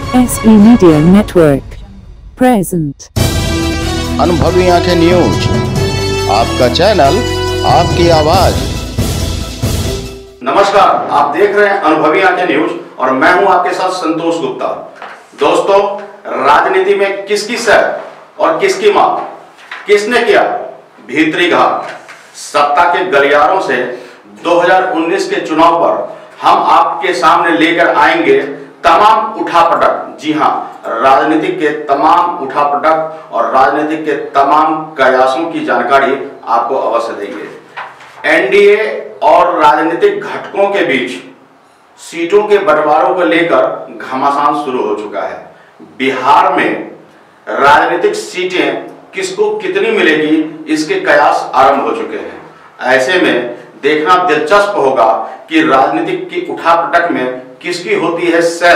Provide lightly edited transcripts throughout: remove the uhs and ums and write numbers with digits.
SB Media Network present अनुभवी आंखें news, आपका चैनल, आपकी आवाज। नमस्कार, आप देख रहे हैं अनुभवी आंखें न्यूज और मैं हूं आपके साथ संतोष गुप्ता। दोस्तों, राजनीति में किसकी सर और किसकी मां, किसने किया भीतरी घात, सत्ता के गलियारों से 2019 के चुनाव पर हम आपके सामने लेकर आएंगे तमाम उठापटक। जी हां, राजनीतिक के तमाम उठापटक और राजनीतिक के तमाम कयासों की जानकारी आपको अवश्य देंगे। एनडीए और राजनीतिक घटकों के बीच सीटों के बंटवारों को लेकर घमासान शुरू हो चुका है। बिहार में राजनीतिक सीटें किसको कितनी मिलेगी, इसके कयास आरंभ हो चुके हैं। ऐसे में देखना दिलचस्प होगा कि राजनीतिक की उठापटक में किसकी होती है सह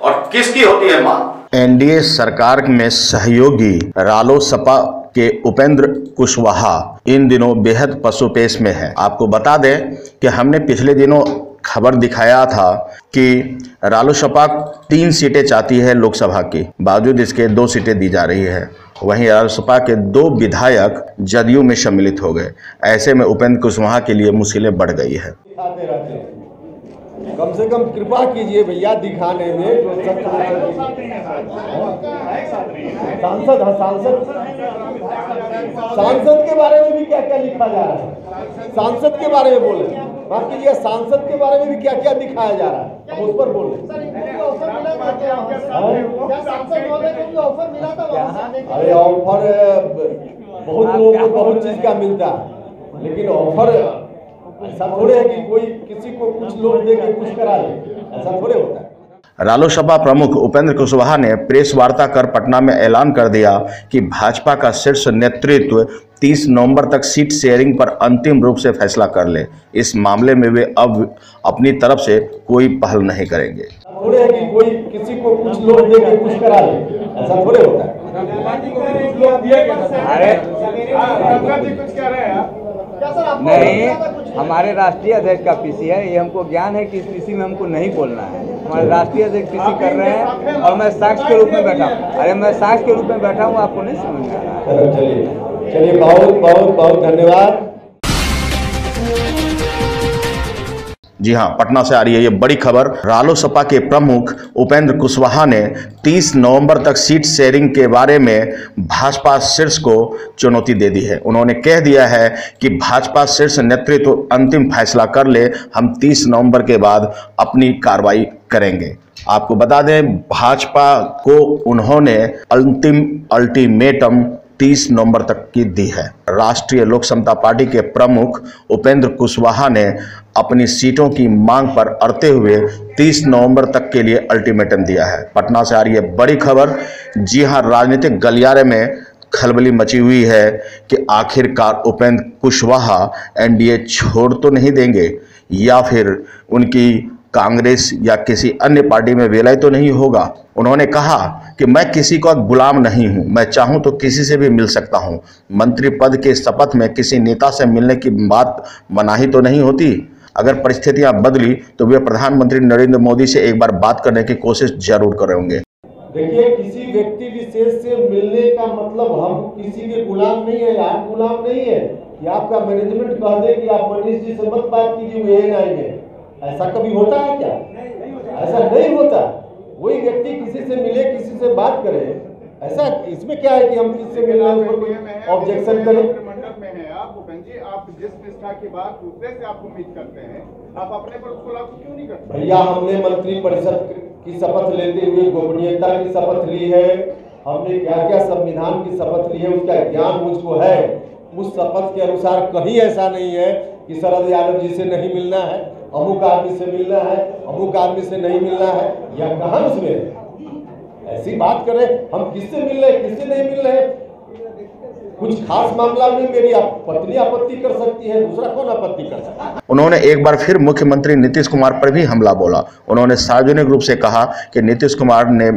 और किसकी होती है मां। एनडीए सरकार में सहयोगी रालोसपा के उपेंद्र कुशवाहा इन दिनों बेहद पसोपेश में है। आपको बता दें कि हमने पिछले दिनों खबर दिखाया था कि रालोसपा 3 सीटें चाहती है लोकसभा की, बावजूद इसके 2 सीटें दी जा रही है। वहीं रालोसपा के 2 विधायक जदयू में सम्मिलित हो गए। ऐसे में उपेंद्र कुशवाहा के लिए मुश्किलें बढ़ गई है। कम से कम कृपा कीजिए भैया दिखाने में जो सांसद के बारे में भी क्या क्या लिखा जा रहा है, सांसद के बारे में बोले, माफ कीजिए सांसद के बारे में भी क्या क्या दिखाया जा रहा है, हम उस पर बोले। अरे ऑफर बहुत लोगों को बहुत चीज का मिलता है, लेकिन ऑफर ऐसा थोड़े है कि कोई किसी को कुछ लोग दे के कुछ करा ले, ऐसा थोड़े होता है। रालोसपा प्रमुख उपेंद्र कुशवाहा ने प्रेस वार्ता कर पटना में ऐलान कर दिया कि भाजपा का शीर्ष नेतृत्व 30 नवंबर तक सीट शेयरिंग पर अंतिम रूप से फैसला कर ले। इस मामले में वे अब अपनी तरफ से कोई पहल नहीं करेंगे। थोड़े है कि कोई किसी को कुछ लोग दे के कुछ करा ले, ऐसा थोड़े होता है। नहीं, हमारे राष्ट्रीय अध्यक्ष का पीसी है, ये हमको ज्ञान है कि इस पीसी में हमको नहीं बोलना है। हमारे राष्ट्रीय अध्यक्ष पीसी कर रहे हैं और मैं साक्ष्य के रूप में बैठा हूँ। अरे मैं साक्ष्य के रूप में बैठा हूँ, आपको नहीं समझ में आ रहा है। चलिए बहुत बहुत बहुत धन्यवाद। जी हां, पटना से आ रही है ये बड़ी खबर। रालोसपा के प्रमुख उपेंद्र कुशवाहा ने 30 नवंबर तक सीट शेयरिंग के बारे में भाजपा शीर्ष को चुनौती दे दी है। उन्होंने कह दिया है कि भाजपा शीर्ष नेतृत्व अंतिम फैसला कर ले, हम 30 नवंबर के बाद अपनी कार्रवाई करेंगे। आपको बता दें, भाजपा को उन्होंने अंतिम अल्टीमेटम 30 नवंबर तक की दी है। राष्ट्रीय लोक समता पार्टी के प्रमुख उपेंद्र कुशवाहा ने अपनी सीटों की मांग पर अड़ते हुए 30 नवंबर तक के लिए अल्टीमेटम दिया है। पटना से आ रही है बड़ी खबर। जी हां, राजनीतिक गलियारे में खलबली मची हुई है कि आखिरकार उपेंद्र कुशवाहा एनडीए छोड़ तो नहीं देंगे या फिर उनकी कांग्रेस या किसी अन्य पार्टी में विलय तो नहीं होगा। उन्होंने कहा कि मैं किसी का गुलाम नहीं हूं, मैं चाहूं तो किसी से भी मिल सकता हूं। मंत्री पद के शपथ में किसी नेता से मिलने की बात मनाही तो नहीं होती। अगर परिस्थितियां बदली तो वे प्रधानमंत्री नरेंद्र मोदी से एक बार बात करने की कोशिश जरूर करेंगे। देखिए, किसी व्यक्ति विशेष से मिलने का मतलब हम किसी के गुलाम नहीं है, आप गुलाम नहीं है कि आपका मैनेजमेंट कह दे कि आप मनीष जी से मत बात कीजिए, वे आएंगे। ऐसा कभी होता है क्या? ऐसा नहीं होता। वही व्यक्ति किसी से मिले, किसी से बात करे, ऐसा इसमें क्या है कि हम किससे मिल रहे हैं ऑब्जेक्शन करें? मंडल में है आप भूपेंद्र जी, आप जिस निष्ठा की बात दूसरे से आप उम्मीद करते हैं, आप अपने पर उसको लागू क्यों नहीं करते? भैया, हमने मंत्री परिषद की शपथ लेते हुए गोपनीयता की शपथ ली है, हमने क्या क्या संविधान की शपथ ली है, उसका ज्ञान मुझको है। उस शपथ के अनुसार कहीं ऐसा नहीं है कि शरद यादव जी से नहीं मिलना है, अमुक आदमी से मिलना है, अमुक आदमी से नहीं मिलना है, या कहाँ उसमें ऐसी बात करें। हम किससे मिल रहे, किससे नहीं मिल रहे, कुछ खास मामला में मेरी पत्नी आपत्ति कर सकती है, दूसरा कौन आपत्ति कर सकता है? उन्होंने एक बार फिर मुख्यमंत्री नीतीश कुमार पर भी हमला बोला। उन्होंने सार्वजनिक रूप से कहा कि नीतीश कुमार ने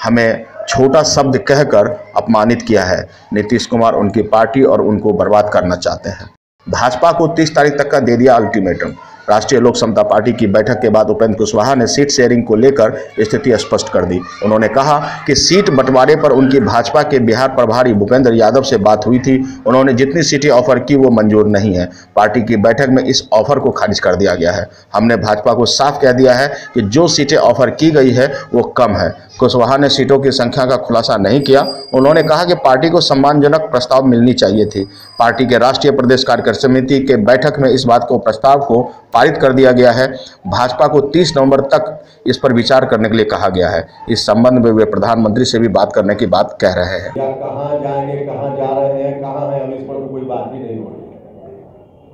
हमें छोटा शब्द कहकर अपमानित किया है। नीतीश कुमार उनकी पार्टी और उनको बर्बाद करना चाहते हैं। भाजपा को 30 तारीख तक का दे दिया अल्टीमेटम। राष्ट्रीय लोक समता पार्टी की बैठक के बाद उपेंद्र कुशवाहा ने सीट शेयरिंग को लेकर स्थिति स्पष्ट कर दी। उन्होंने कहा कि सीट बंटवारे पर उनकी भाजपा के बिहार प्रभारी भूपेंद्र यादव से बात हुई थी। उन्होंने जितनी सीटें ऑफर की वो मंजूर नहीं है। पार्टी की बैठक में इस ऑफर को खारिज कर दिया गया है। हमने भाजपा को साफ कह दिया है कि जो सीटें ऑफर की गई है वो कम है। कुशवाहा ने सीटों की संख्या का खुलासा नहीं किया। उन्होंने कहा कि पार्टी को सम्मानजनक प्रस्ताव मिलनी चाहिए थी। पार्टी के राष्ट्रीय प्रदेश कार्यकारिणी समिति के बैठक में इस बात को प्रस्ताव को पारित कर दिया गया है। भाजपा को 30 नवंबर तक इस पर विचार करने के लिए कहा गया है। इस संबंध में वे प्रधानमंत्री से भी बात करने की बात कह रहे हैं। कहाँ जाएंगे, कहाँ जा रहे हैं, कहाँ है, हम इस पर कोई बात ही नहीं हो रही है।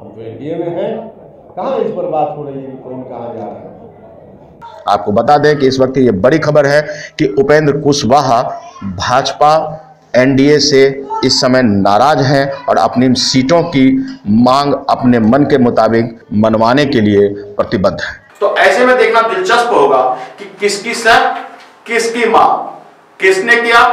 हम तो एनडीए में हैं, कहाँ इस पर बात हो रही है कि कौन कहाँ जा रहा है। आपको बता दें कि इस वक्त ये बड़ी खबर है कि उपेंद्र कुशवाहा भाजपा एनडीए से इस समय नाराज हैं और अपनी सीटों की मांग अपने मन के मुताबिक मनवाने के लिए प्रतिबद्ध है। तो ऐसे में देखना दिलचस्प होगा कि किसकी सर, किसकी मांग, किसने किया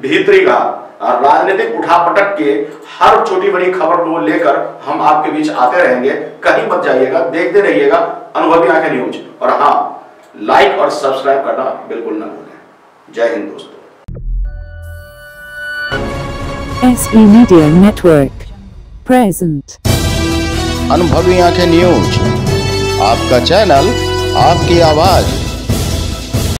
भीतरी घात। राजनीतिक उठापटक के हर छोटी बड़ी खबर को लेकर हम आपके बीच आते रहेंगे। कहीं मत जाइएगा, देखते रहिएगा अनुभवी आंखें न्यूज। और हाँ, लाइक और सब्सक्राइब करना बिल्कुल ना भूलें। जय हिंद दोस्तों। SB Media Network present। अनुभवी आंखें न्यूज, आपका चैनल, आपकी आवाज।